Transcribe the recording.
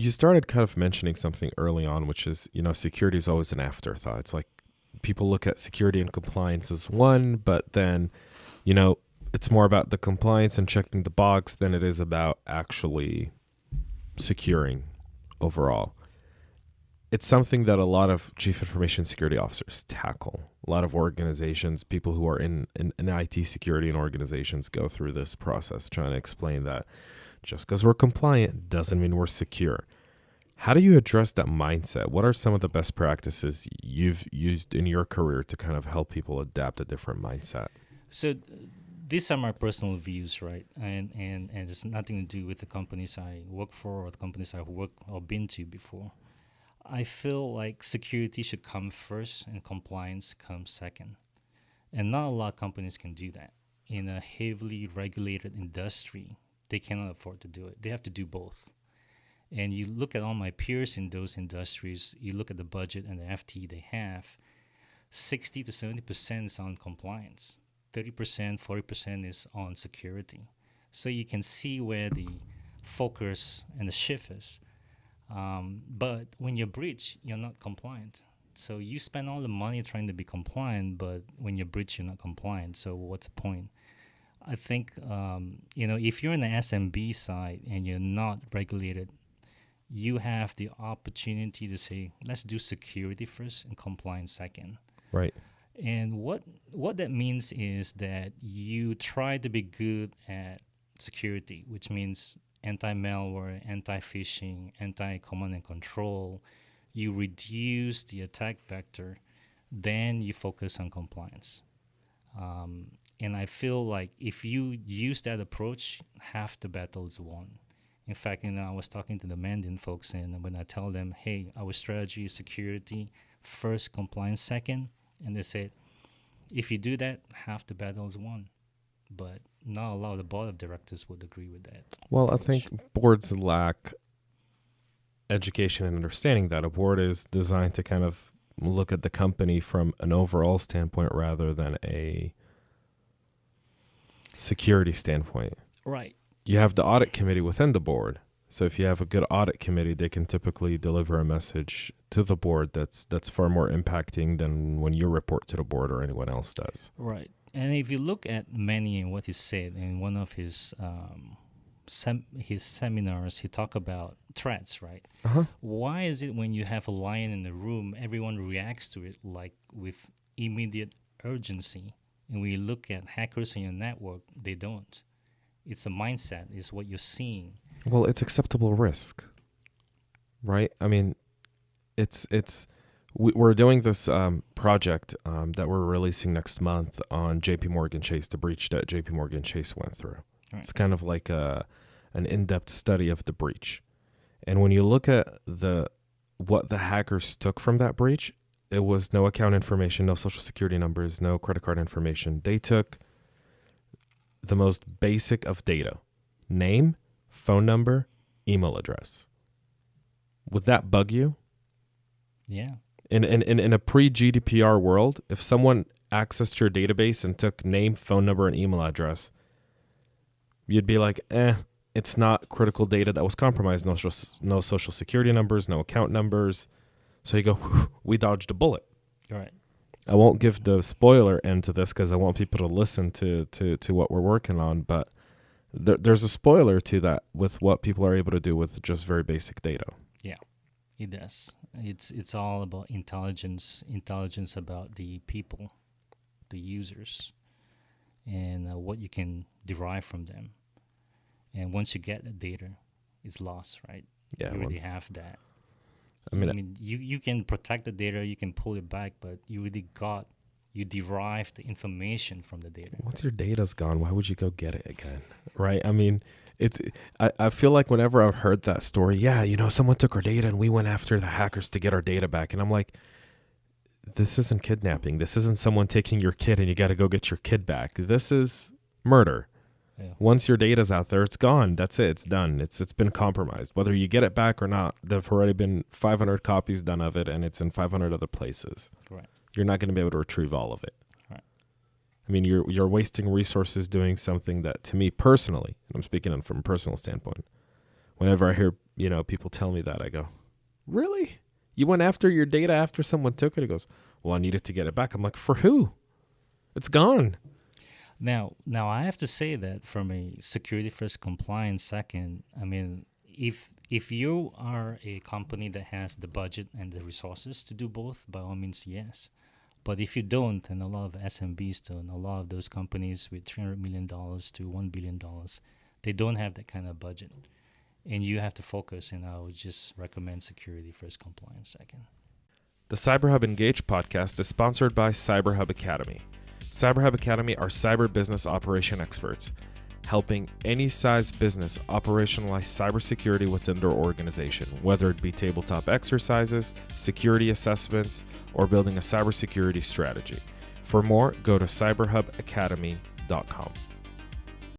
You started kind of mentioning something early on, which is, security is always an afterthought. It's like people look at security and compliance as one, but then, you know, it's more about the compliance and checking the box than it is about actually securing overall. It's something that a lot of chief information security officers tackle. A lot of organizations, people who are in IT security and organizations go through this process trying to explain that just because we're compliant doesn't mean we're secure. How do you address that mindset? What are some of the best practices you've used in your career to kind of help people adapt a different mindset? So these are my personal views, right? And it's nothing to do with the companies I work for or the companies I've worked or been to before. I feel like security should come first and compliance comes second. And not a lot of companies can do that. In a heavily regulated industry, they cannot afford to do it. They have to do both. And you look at all my peers in those industries, you look at the budget and the FTE they have, 60 to 70% is on compliance, 30%, 40% is on security. So you can see where the focus and the shift is. But when you breach, you're not compliant. So you spend all the money trying to be compliant, but when you breach, you're not compliant. So what's the point? I think, if you're in the SMB side and you're not regulated, you have the opportunity to say, let's do security first and compliance second. Right. And what that means is that you try to be good at security, which means anti-malware, anti-phishing, anti-command and control. You reduce the attack vector, then you focus on compliance. And I feel like if you use that approach, half the battle is won. In fact, I was talking to the Mandarin folks, and when I tell them, hey, our strategy is security first, compliance second, and they said, if you do that, half the battle is won. But not a lot of the board of directors would agree with that. Well, approach. I think boards lack education and understanding that a board is designed to kind of look at the company from an overall standpoint rather than a security standpoint. Right. You have the audit committee within the board. So if you have a good audit committee, they can typically deliver a message to the board that's far more impacting than when you report to the board or anyone else does. Right. And if you look at Manny and what he said in one of his seminars, he talked about threats, right? Uh-huh. Why is it when you have a lion in the room, everyone reacts to it like with immediate urgency? And when you look at hackers on your network, they don't. It's a mindset, it's what you're seeing. Well, it's acceptable risk, right? I mean, we're doing this project that we're releasing next month on JP Morgan Chase, the breach that JP Morgan Chase went through. Right. It's kind of like an in-depth study of the breach. And when you look at what the hackers took from that breach, it was no account information, no social security numbers, no credit card information. They took the most basic of data: name, phone number, email address. Would that bug you? Yeah. In a pre-GDPR world, if someone accessed your database and took name, phone number, and email address, you'd be like, it's not critical data that was compromised. No social security numbers, no account numbers. So you go, we dodged a bullet. Right. I won't give the spoiler end to this because I want people to listen to what we're working on, but there's a spoiler to that with what people are able to do with just very basic data. Yeah, it does. It's all about intelligence about the people, the users, and what you can derive from them. And once you get the data, it's lost, right? Yeah, you already have that. I mean, you can protect the data, you can pull it back, but you derive the information from the data. Once your data's gone, why would you go get it again? Right? I mean, I feel like whenever I've heard that story, someone took our data and we went after the hackers to get our data back. And I'm like, this isn't kidnapping. This isn't someone taking your kid and you got to go get your kid back. This is murder. Yeah. Once your data's out there, it's gone. That's it. It's done. It's been compromised. Whether you get it back or not, there've already been 500 copies done of it, and it's in 500 other places. Right. You're not going to be able to retrieve all of it. Right. I mean, you're wasting resources doing something that, to me personally, and I'm speaking from a personal standpoint, whenever I hear, people tell me that, I go, really? You went after your data after someone took it? He goes, well, I needed to get it back. I'm like, for who? It's gone. Now I have to say that from a security first, compliance second, I mean, if you are a company that has the budget and the resources to do both, by all means, yes. But if you don't, and a lot of SMBs don't, a lot of those companies with $300 million to $1 billion, they don't have that kind of budget. And you have to focus, and I would just recommend security first, compliance second. The CyberHub Engage podcast is sponsored by CyberHub Academy. CyberHub Academy are cyber business operation experts, helping any size business operationalize cybersecurity within their organization, whether it be tabletop exercises, security assessments, or building a cybersecurity strategy. For more, go to cyberhubacademy.com.